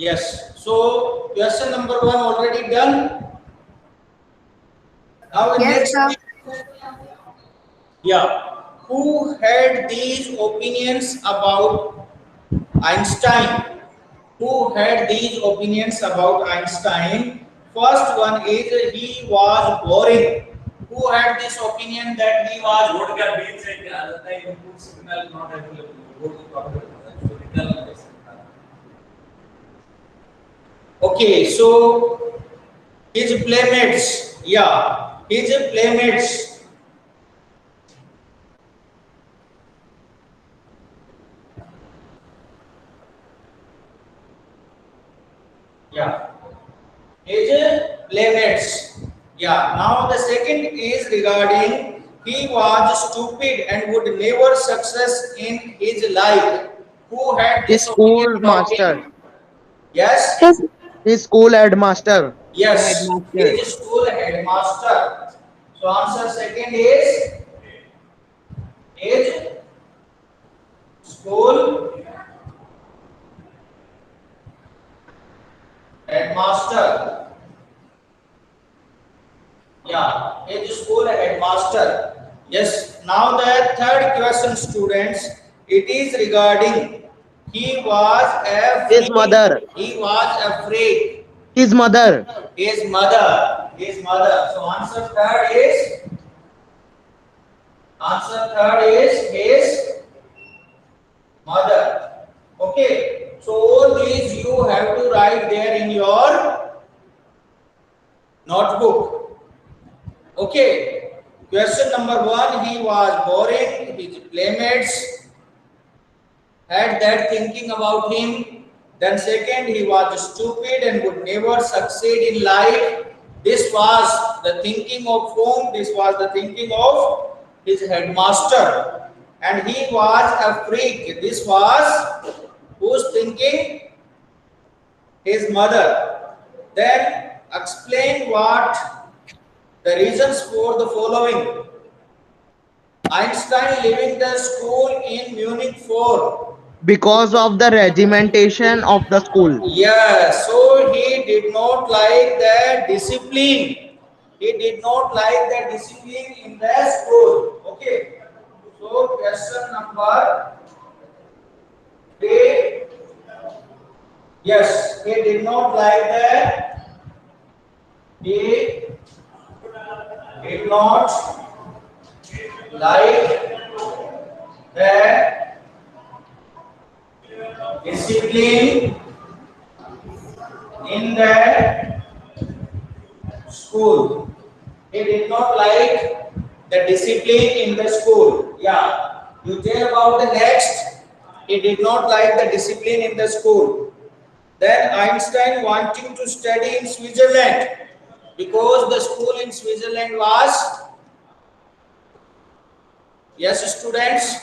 Yes. So question number 1 already done. Now the Yes, next, sir. yeah, who had these opinions about Einstein? Who had these opinions about Einstein? First one is he was boring. Who had this opinion that he was What can be said? The input signal not available. Go to problem. So signal. okay? So his playmates, yeah, his playmates. Yeah, his playmates. Yeah. Now the second is regarding he was stupid and would never success in his life. Who had His this opinion school about master. him? Yes. His His school headmaster. Yes. Headmaster. His school headmaster. So answer second is his school headmaster. Yeah, his school headmaster. Yes. Now the third question, students. It is regarding he was His afraid. mother. He was afraid. His mother. His mother. His mother. So answer third is his mother. Okay. So all these you have to write there in your notebook. Okay. Question number 1, he was boring. His playmates had that thinking about him. Then second, he was stupid and would never succeed in life. This was the thinking of whom? This was the thinking of his headmaster. And he was a freak. This was whose thinking? His mother. Then explain what the reasons for the following. Einstein leaving the school in Munich for. Because of the regimentation of the school. Yes, so he did not like the discipline. He did not like the discipline in the school. Okay. So question number 3. Yes, he did not like the. He did not like the discipline in the school. He did not like the discipline in the school. Yeah. You tell about the next. He did not like the discipline in the school. Then Einstein wanting to study in Switzerland because the school in Switzerland was. Yes, students.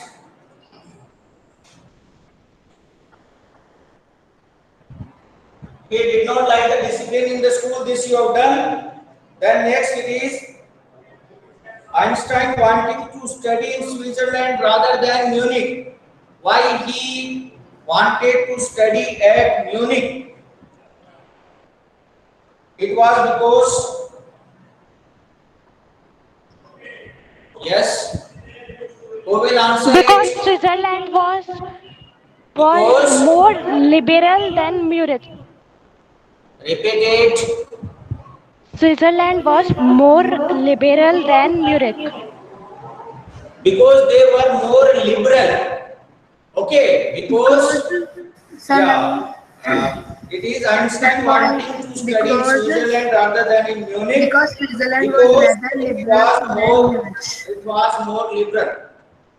He did not like the discipline in the school. This you have done. Then next it is Einstein wanting to study in Switzerland rather than Munich. Why he wanted to study at Munich? It was because, yes, who will answer Because it? Switzerland was Because, more liberal than Munich. repeat it, Switzerland was more liberal than Munich. because they were more liberal. Okay, because because, Salami, yeah, it is Einstein because wanting to study in because Switzerland rather than in Munich because Switzerland was because rather it liberal was than more, Munich. it was more liberal.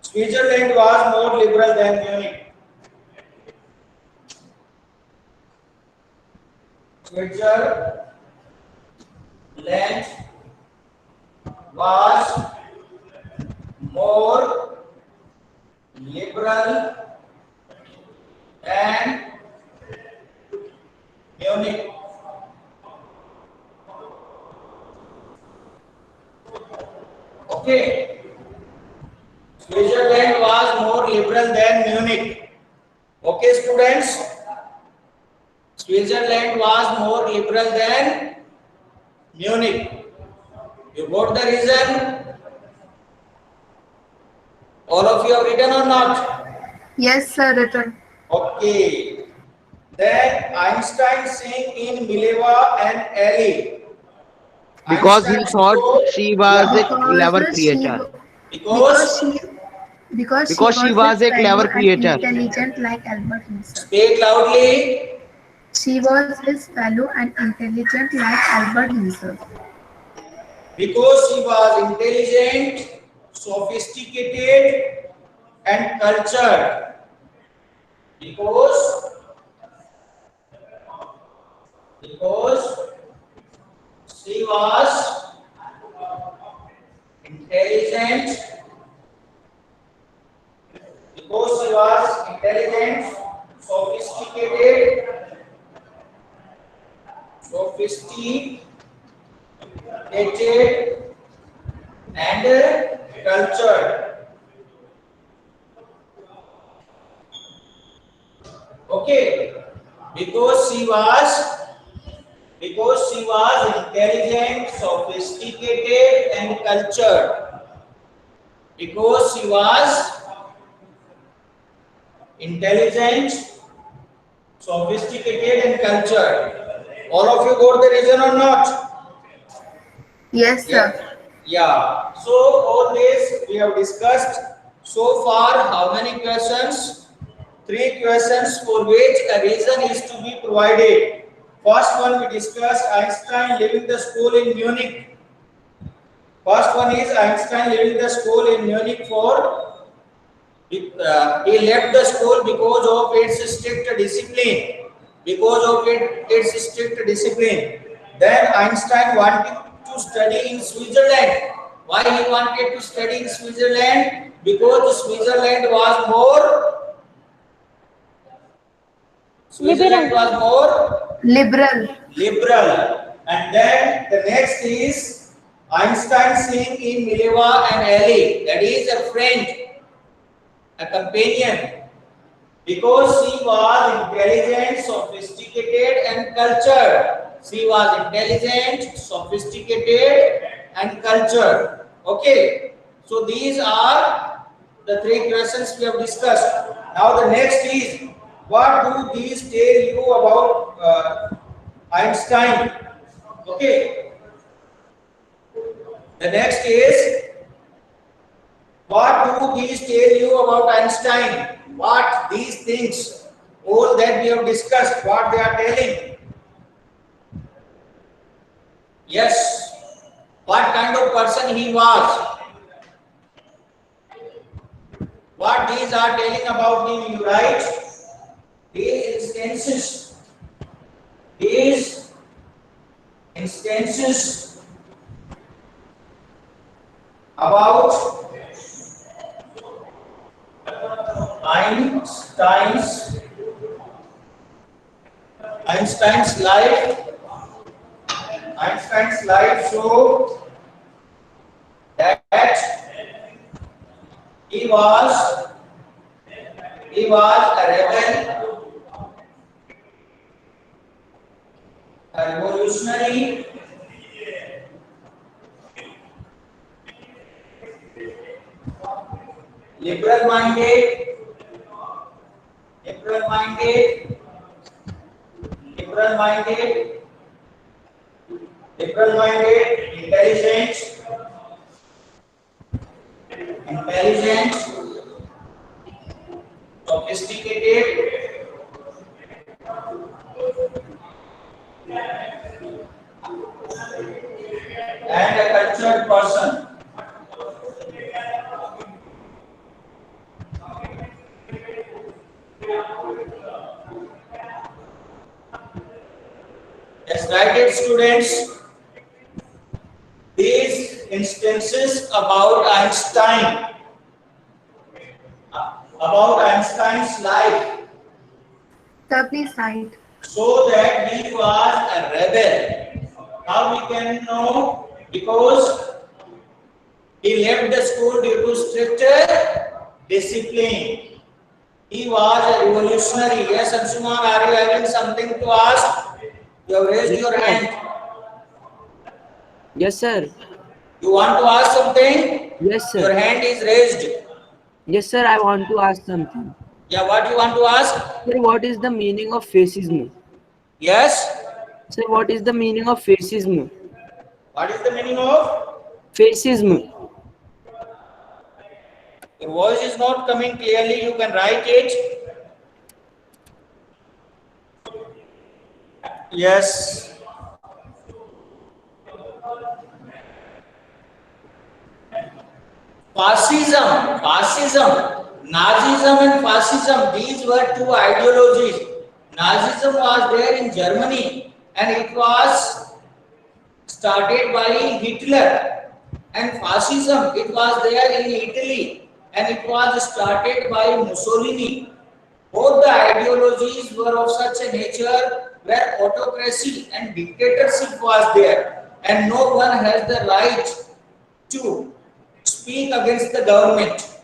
Switzerland was more liberal than Munich. Switzerland was more liberal than Munich. Okay. Switzerland was more liberal than Munich. Okay, students. Switzerland was more liberal than Munich. You got the reason? All of you have written or not? Yes, sir, written. Okay. Then Einstein saying in Mileva and Ali. Because he Einstein thought spoke, she was a yeah, clever Because she, creature. because because she, because she Because she was was his a fellow clever and creature. intelligent like Albert himself. speak loudly. She was his fellow and intelligent like Albert himself. Because she was intelligent, sophisticated, and cultured. Because she was intelligent, sophisticated, and cultured. Okay, because she was intelligent, sophisticated, and cultured. Because she was intelligent, sophisticated, and cultured. All of you got the reason or not? Yes, sir. Yeah. So all this we have discussed so far. How many questions? 3 questions for which a reason is to be provided. First one we discussed Einstein leaving the school in Munich. First one is Einstein leaving the school in Munich for he left the school because of its strict discipline. Its strict discipline. Then Einstein wanted to study in Switzerland. Why he wanted to study in Switzerland? Because Switzerland was more Liberal. liberal. And then the next is Einstein seeing in Mileva and Ali. That is a friend, a companion. Because she was intelligent, sophisticated, and cultured. She was intelligent, sophisticated, and cultured. Okay. So these are the 3 questions we have discussed. Now the next is, what do these tell you about Einstein? Okay. The next is, what do these tell you about Einstein? What these things, all that we have discussed, what they are telling? Yes. What kind of person he was? What these are telling about him, you write? These instances about Einstein's life show that he was a rebel, a revolutionary, liberal-minded, intelligent, sophisticated, and a cultured person. Yes, right, students. These instances about Einstein's life, Sir, please write. so that he was a rebel. How we can know? Because he left the school due to strict discipline. He was a revolutionary. Yes, Anshuman, are you having something to ask? You have raised your hand. Yes, sir. You want to ask something? Yes, Your sir. hand is raised. Yes, sir. I want to ask something. Yeah, what you want to ask? Sir, what is the meaning of fascism? Yes. Sir, what is the meaning of fascism? What is the meaning of? Fascism. Your voice is not coming clearly. You can write it. Yes. Fascism, Nazism and fascism, these were two ideologies. Nazism was there in Germany and it was started by Hitler, and fascism, it was there in Italy and it was started by Mussolini. Both the ideologies were of such a nature where autocracy and dictatorship was there, and no one has the right to speak against the government.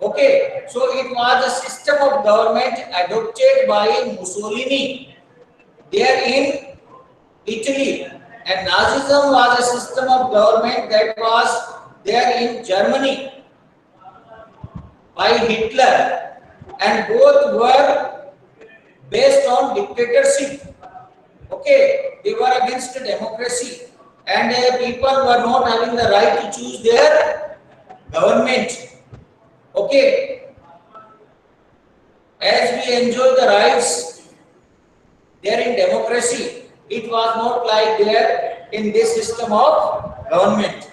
Okay, so it was a system of government adopted by Mussolini there in Italy, and Nazism was a system of government that was there in Germany by Hitler, and both were based on dictatorship. Okay, they were against democracy, and people were not having the right to choose their government. Okay, as we enjoy the rights there in democracy, it was not like there in this system of government.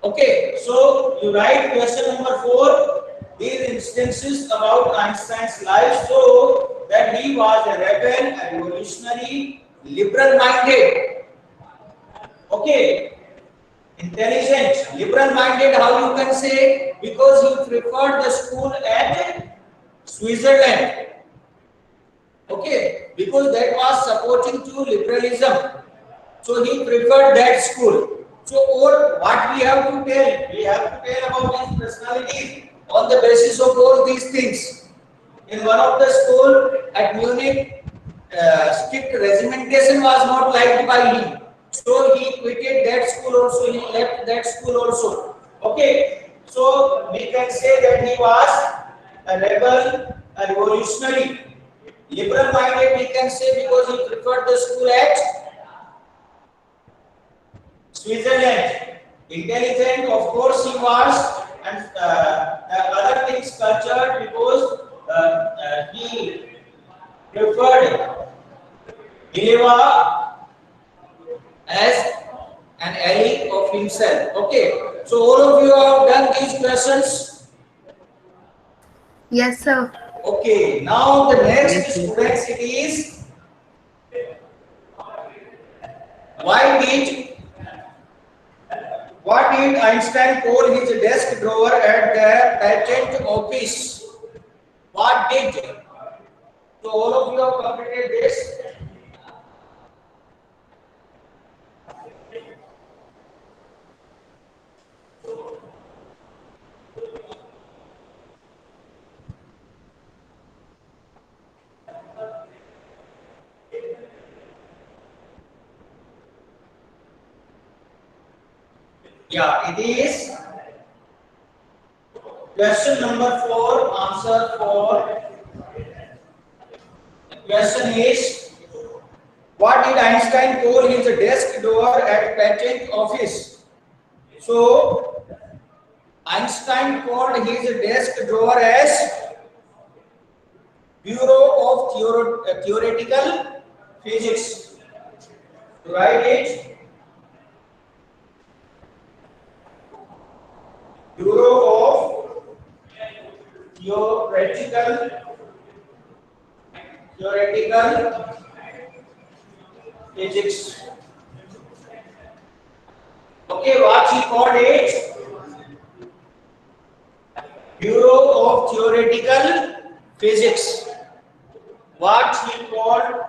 Okay, so you write question number 4. These instances about Einstein's life show that he was a rebel, a revolutionary, liberal-minded. Okay, intelligent, liberal-minded. How you can say? Because he preferred the school at Switzerland. Okay, because that was supporting to liberalism. So he preferred that school. So what we have to tell? We have to tell about his personality on the basis of all these things. In one of the school at Munich, strict regimentation was not liked by him. So he quitted that school also, he left that school also. Okay, so we can say that he was a rebel, a revolutionary. Liberal minded we can say because he preferred the school at Switzerland. Intelligent, of course, he was, and other things cultured because he preferred Geneva as an ally of himself. Okay, so all of you have done these questions. Yes, sir. Okay, now the next students it is why did what did Einstein call his desk drawer at the patent office? What did? So all of you have completed this. Yeah, it is question number 4. Answer for question is what did Einstein call his desk drawer at patent office? So Einstein called his desk drawer as Bureau of Theoretical Physics. Write it. Bureau of Theoretical Physics. Okay, what he called it? Bureau of Theoretical Physics. What he called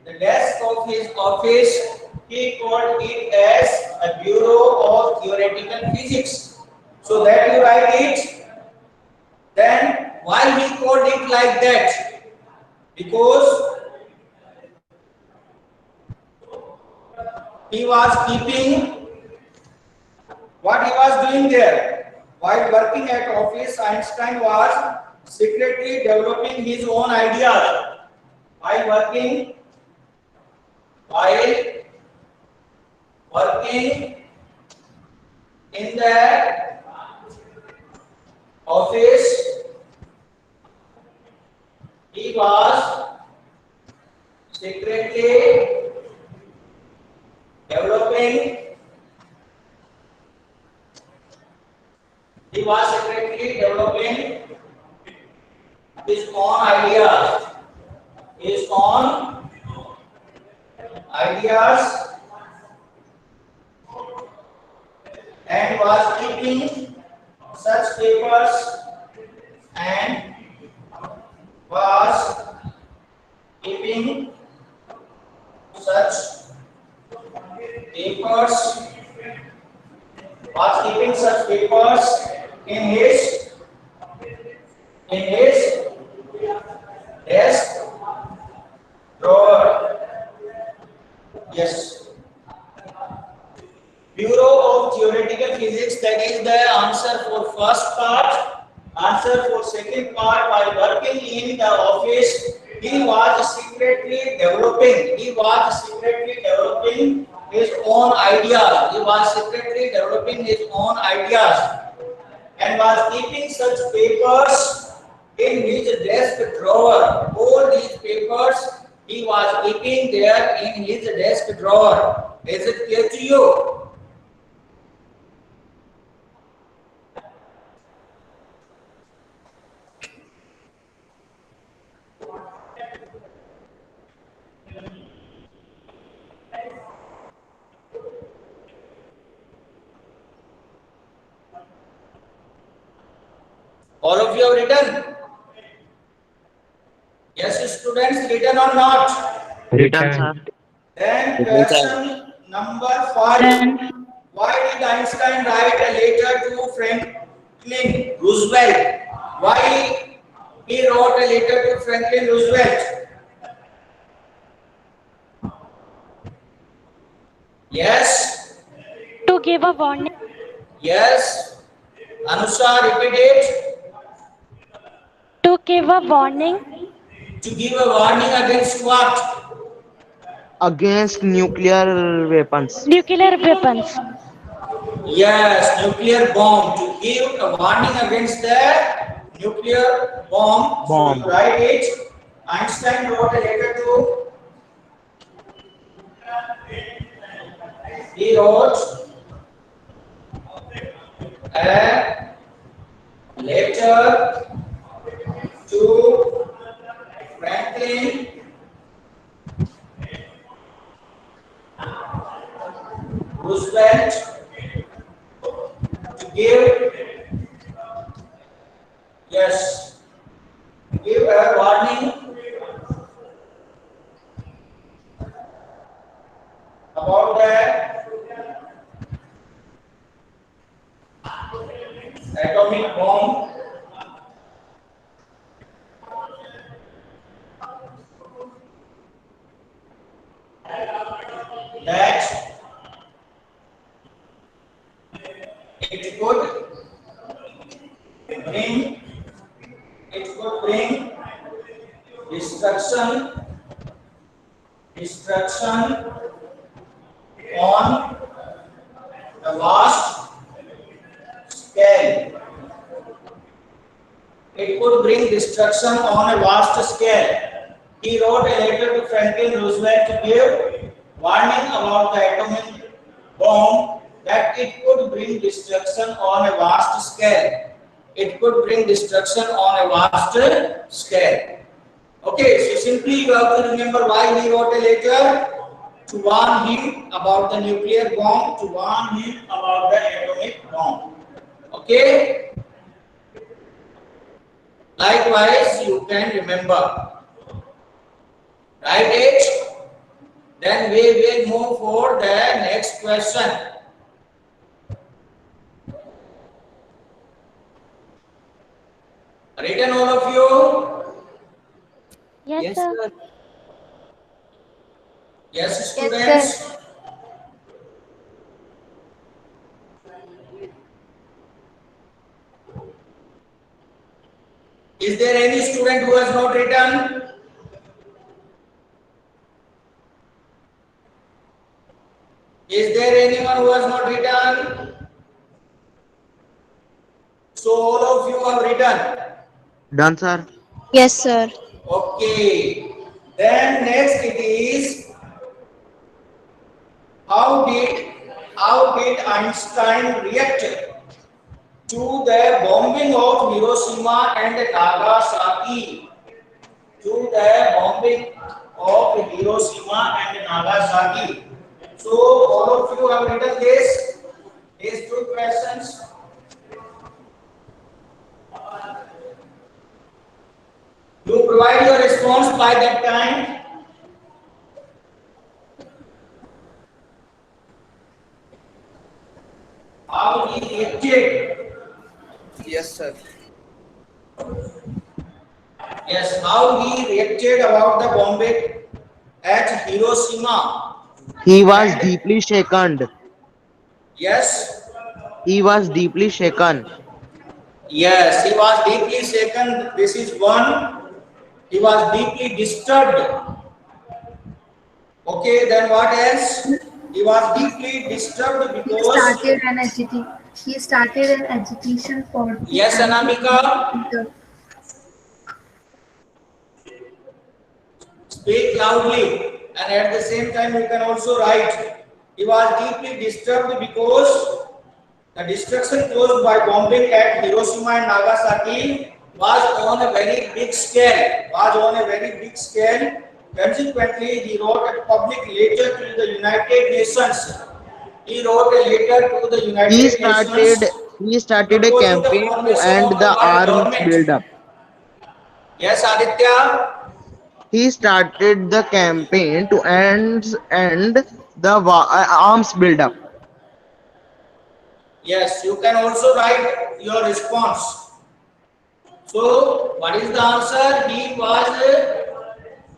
the desk of his office, he called it as a Bureau of Theoretical Physics. So that you write it. Then Why he called it like that? Because he was keeping what he was doing there. While working at office, Einstein was secretly developing his own ideas. While working in the office, he was secretly developing his own ideas, and was keeping such papers and was keeping such papers in his desk drawer. Yes. Bureau of Theoretical Physics, that is the answer for first part. Answer for second part, while working in the office, he was secretly developing his own ideas. And was keeping such papers in his desk drawer. All these papers he was keeping there in his desk drawer. Is it clear to you? All of you have written? Yes, students, written or not? Written, sir. Then question number 5. Why did Einstein write a letter to Franklin Roosevelt? Why he wrote a letter to Franklin Roosevelt? Yes. To give a warning. Yes. Anusha, repeat it. To give a warning. To give a warning against what? Against nuclear weapons. Nuclear weapons. Yes, nuclear bomb. To give a warning against the nuclear bomb. So you write it. Einstein wrote a letter to. He wrote a letter to Franklin Roosevelt to give a warning about the atomic bomb that it could bring destruction on a vast scale. It could bring destruction on a vast scale. He wrote a letter to Franklin Roosevelt to give warning about the atomic bomb that it could bring destruction on a vast scale. It could bring destruction on a vast scale. Okay, so simply you have to remember why he wrote a letter. To warn him about the nuclear bomb, to warn him about the atomic bomb. Okay? Likewise, you can remember. Write it. Then we will move for the next question. Ready? written all of you? Yes, Yes, sir. sir. Yes, Yes, students. Is there any student who has not written? Is there anyone who has not written? So all of you have written. Done, sir. Yes, sir. Okay. Then next it is how did Einstein react to the bombing of Hiroshima and Nagasaki? To the bombing of Hiroshima and Nagasaki. So all of you have written these two questions. You provide your response by that time. How he reacted? Yes, sir. Yes, how he reacted about the bombing at Hiroshima. He was And deeply shaken. yes, He was deeply shaken. yes, he was deeply shaken. This is one. He was deeply disturbed. Okay, then what else? He was deeply disturbed he because started an agitation for the yes, Anamika, anti-nuclear speak loudly, and at the same time you can also write. He was deeply disturbed because the destruction caused by bombing at Hiroshima and Nagasaki was on a very big scale. Consequently, he wrote a public letter to the United Nations. He wrote a letter to the He United started Nations he started a proposing the campaign to formation end of the the world arms government. buildup. Yes, Aditya. He started the campaign to end the arms buildup. Yes, you can also write your response. So, what is the answer? He was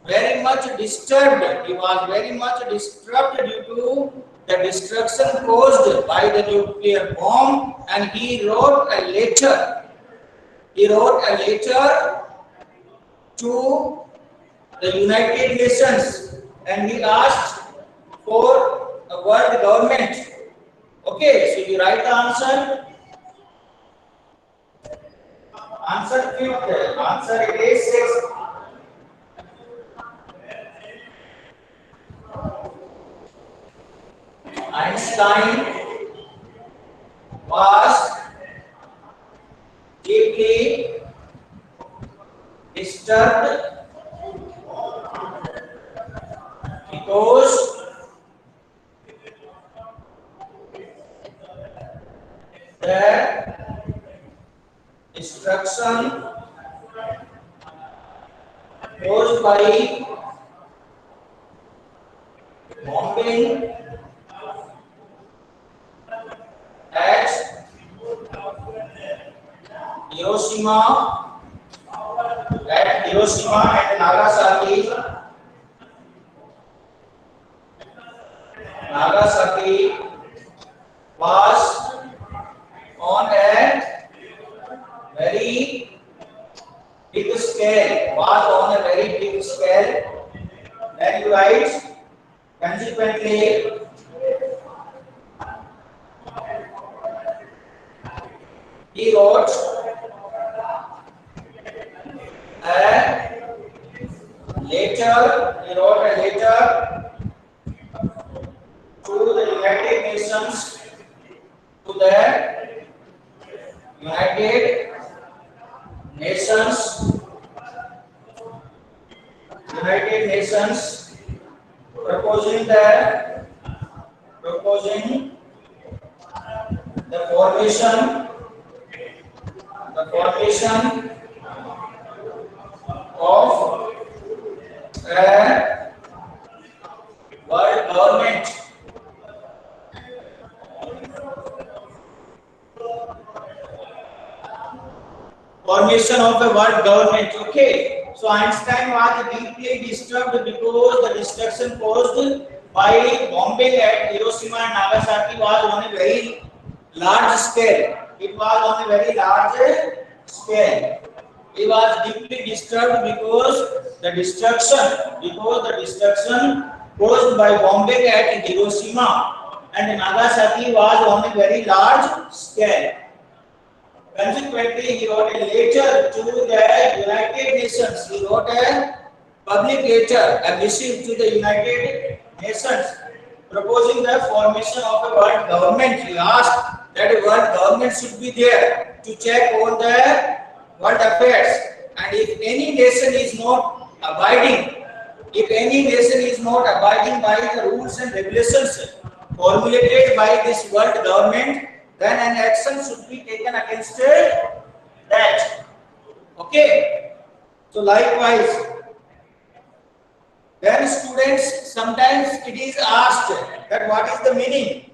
very much disturbed. He was very much disturbed due to the destruction caused by the nuclear bomb, and he wrote a letter. He wrote a letter to the United Nations, and he asked for a world government. Okay, so you write the answer. Answer fifth. Answer it is sixth. Einstein was deeply disturbed because the destruction caused by bombing at Hiroshima, and Nagasaki was on a very big scale. Then you write, consequently, he wrote a letter to the United Nations, to the United Nations, proposing the formation of a world government. formation of a world government. Okay, so Einstein was deeply disturbed because the destruction caused by bombing at Hiroshima and Nagasaki was on a very large scale. It was on a very large scale. He was deeply disturbed because the destruction caused by bombing at Hiroshima and Nagasaki was on a very large scale. Consequently, he wrote a letter to the United Nations. He wrote a public letter, a missive to the United Nations, proposing the formation of a world government. He asked that a world government should be there to check all the world affairs. And if any nation is not abiding by the rules and regulations formulated by this world government, then an action should be taken against that. Okay. So likewise, then students, sometimes it is asked that what is the meaning?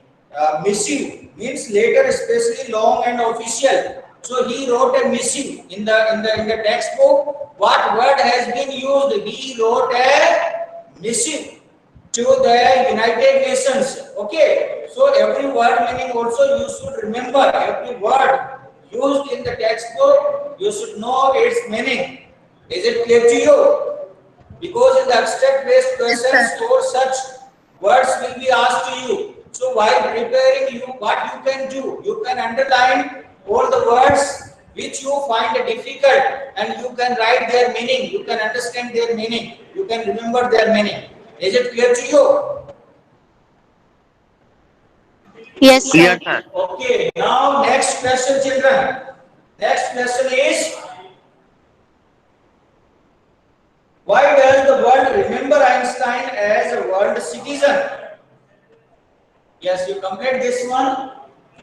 Missive means letter, especially long and official. So he wrote a missive in the textbook. What word has been used? He wrote a missive to the United Nations. Okay, so every word meaning also you should remember. Every word used in the textbook, you should know its meaning. Is it clear to you? Because in the abstract based questions, for such words will be asked to you. So while preparing, what you can do, you can underline all the words which you find difficult, and you can write their meaning. You can understand their meaning. You can remember their meaning. Is it clear to you? Yes, sir. Sir. Okay, now next question, children. Next question is, why does the world remember Einstein as a world citizen? Yes, you complete this one.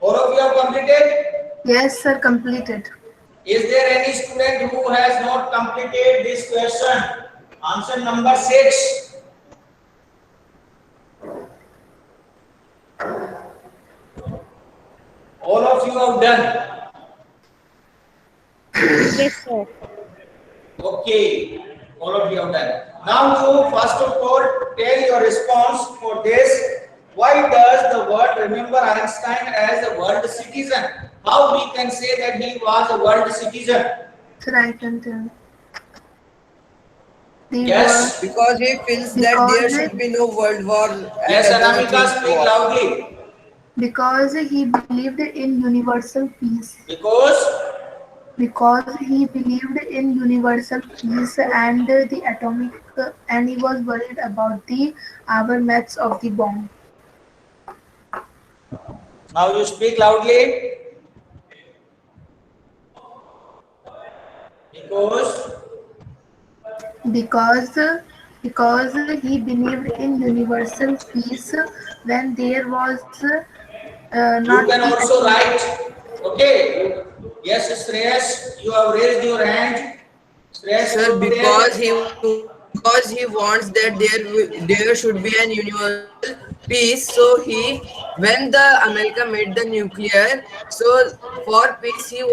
All of you have completed? Yes, sir, completed. Is there any student who has not completed this question? Answer number 6. All of you have done. Yes, sir. Okay, all of you have done. Now you first of all tell your response for this. Why does the world remember Einstein as a world citizen? How we can say that he was a world citizen? Sir, I can tell. They Yes. Because he feels that there should be no world war. Yes, Anamika, speak loudly. because he believed in universal peace. Because He believed in universal peace and the atomic, and he was worried about the aftermaths of the bomb. now you speak loudly. Because he believed in universal peace when there was You not can the also write. Okay. Yes, Shreyas, you have raised your hand. Shreyas, Sir, you there? because he wants that there should be an universal peace. So when the America made the nuclear, so for peace he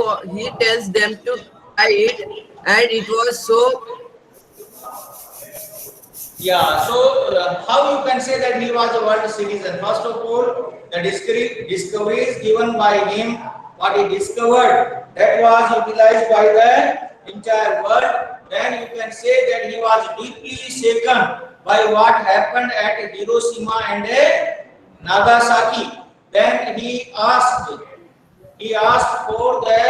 tells them to try it, and it was so. Yeah, so how you can say that he was a world citizen? First of all, the discoveries given by him, what he discovered, that was utilized by the entire world. Then you can say that he was deeply shaken by what happened at Hiroshima and Nagasaki. Then he asked for the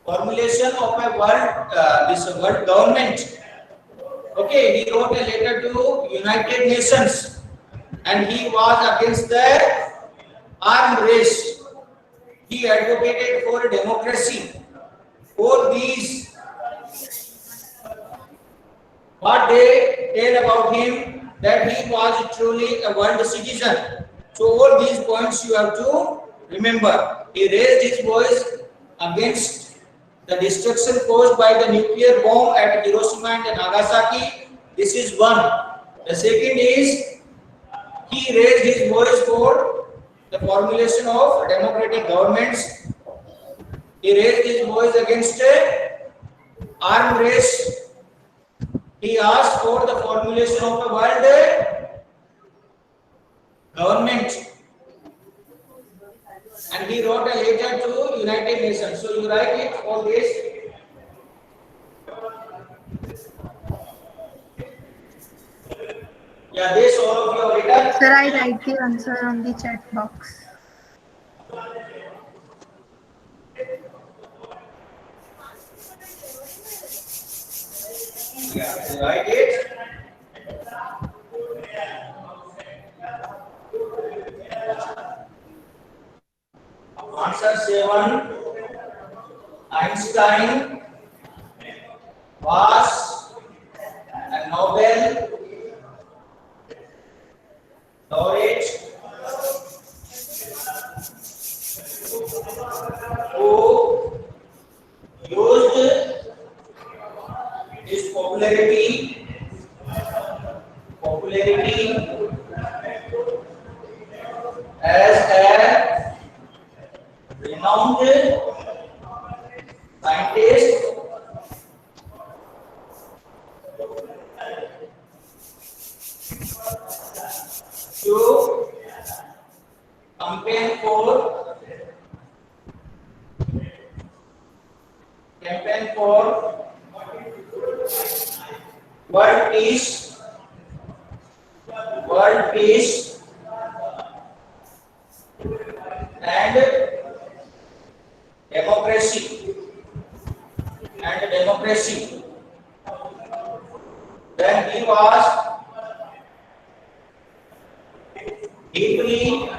formulation of a world government. Okay, he wrote a letter to United Nations, and he was against the arms race. He advocated for democracy. All these, what they tell about him, that he was truly a world citizen. So all these points you have to remember. He raised his voice against the destruction caused by the nuclear bomb at Hiroshima and Nagasaki. This is one. The second is, he raised his voice for the formulation of democratic governments. He raised his voice against arm race. He asked for the formulation of a world government, and he wrote a letter to United Nations. So you write it all this. Yeah, this all of you have written. Sir, I write the answer on the chat box. Yeah, you write it. Answer 7. Einstein was a Nobel laureate who used his popularity as a renowned scientist to campaign for world peace and democracy Then he was deeply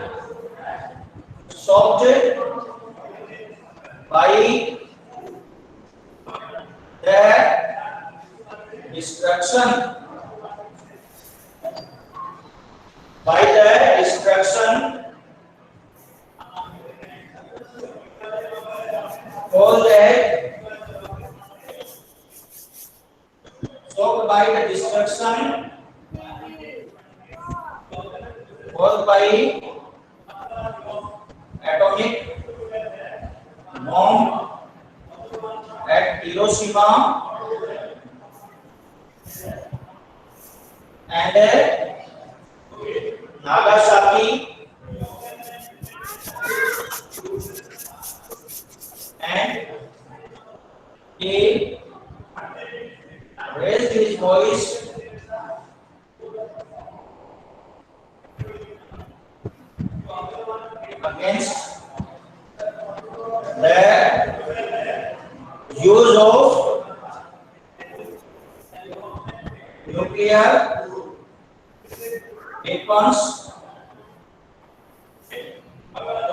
shocked by the destruction caused by the destruction caused by atomic bomb at Hiroshima and Nagasaki, and he raised his voice against the use of nuclear weapons.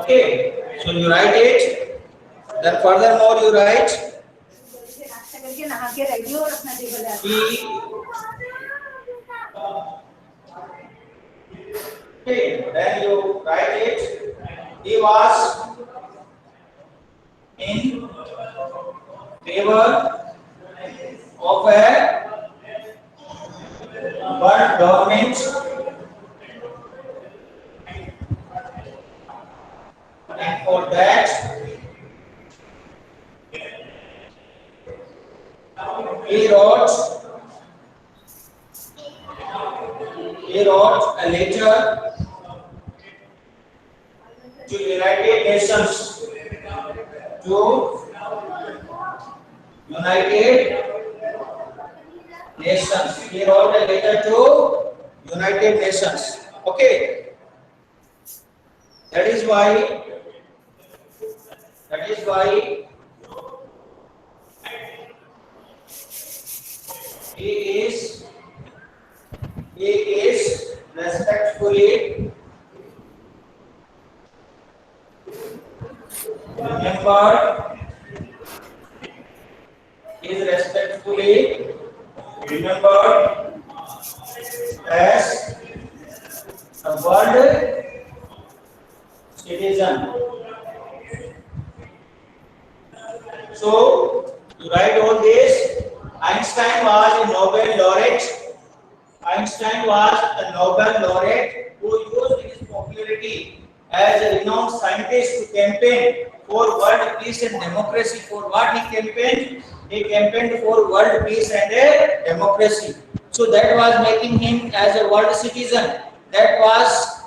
Okay, so you write it. Then furthermore you write then you write it. He was in favor of a world government and for that he wrote a letter to United Nations, He wrote a letter to United Nations. Okay. That is why he is respectfully remembered as a world citizen. So, to write all this, Einstein was a Nobel laureate who used his popularity as a renowned scientist to campaign for world peace and democracy. For what he campaigned? He campaigned for world peace and democracy. So that was making him as a world citizen. That was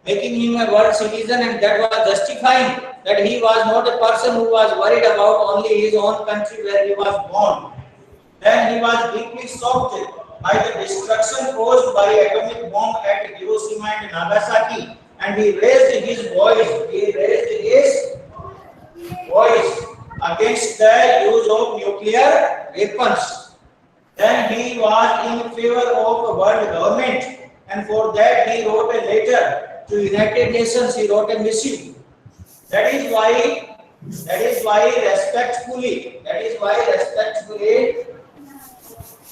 making him a world citizen, and that was justifying that he was not a person who was worried about only his own country where he was born. Then he was deeply shocked by the destruction caused by atomic bomb at Hiroshima and Nagasaki, and he raised his voice. He raised his voice against the use of nuclear weapons. Then he was in favor of a world government, and for that he wrote a letter to United Nations. He wrote a missive. That is why respectfully,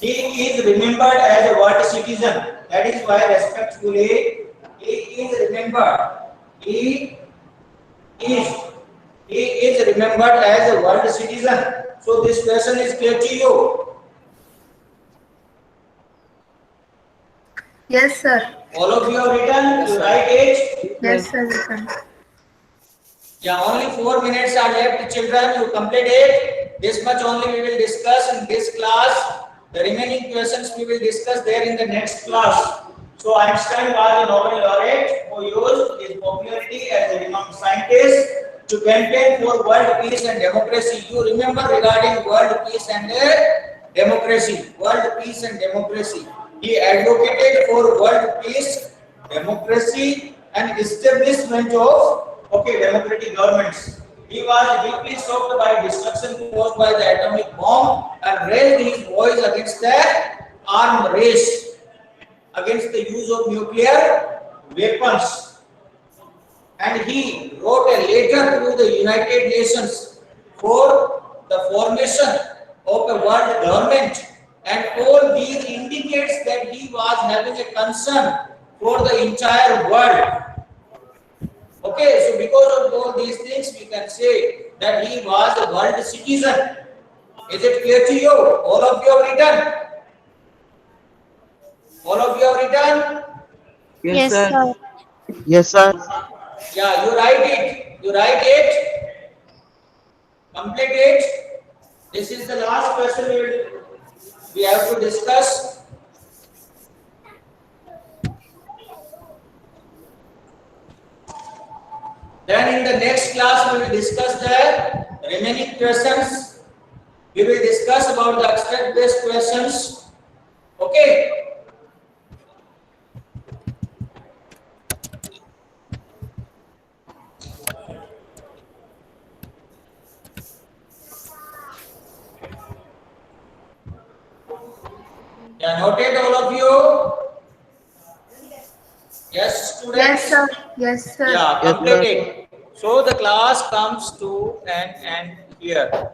he is remembered as a world citizen. That is why respectfully he is remembered. He is remembered as a world citizen. So this question is clear to you. Yes, sir. All of you have written, you write it. Yes, sir. We can. Yeah, only 4 minutes are left, children. You complete it. This much only we will discuss in this class. The remaining questions we will discuss there in the next class. So Einstein was a Nobel laureate who used his popularity as a renowned scientist to campaign for world peace and democracy. You remember regarding world peace and democracy. World peace and democracy. He advocated for world peace, democracy, and establishment of democratic governments. He was deeply shocked by destruction caused by the atomic bomb and raised his voice against the arms race, against the use of nuclear weapons. And he wrote a letter to the United Nations for the formation of a world government. And all these indicates that he was having a concern for the entire world. Okay, so because of all these things, we can say that he was a world citizen. Is it clear to you? All of you have written? All of you have written? Yes, sir. Yes, sir. Yeah, you write it. You write it. Complete it. This is the last question we have to discuss. Then in the next class we will discuss the remaining questions. We will discuss about the abstract based questions. Okay. Yeah, noted all of you. Yes, students. Yes, sir. Yes, sir. Yeah, Yes, complete sir. it. So the class comes to an end here.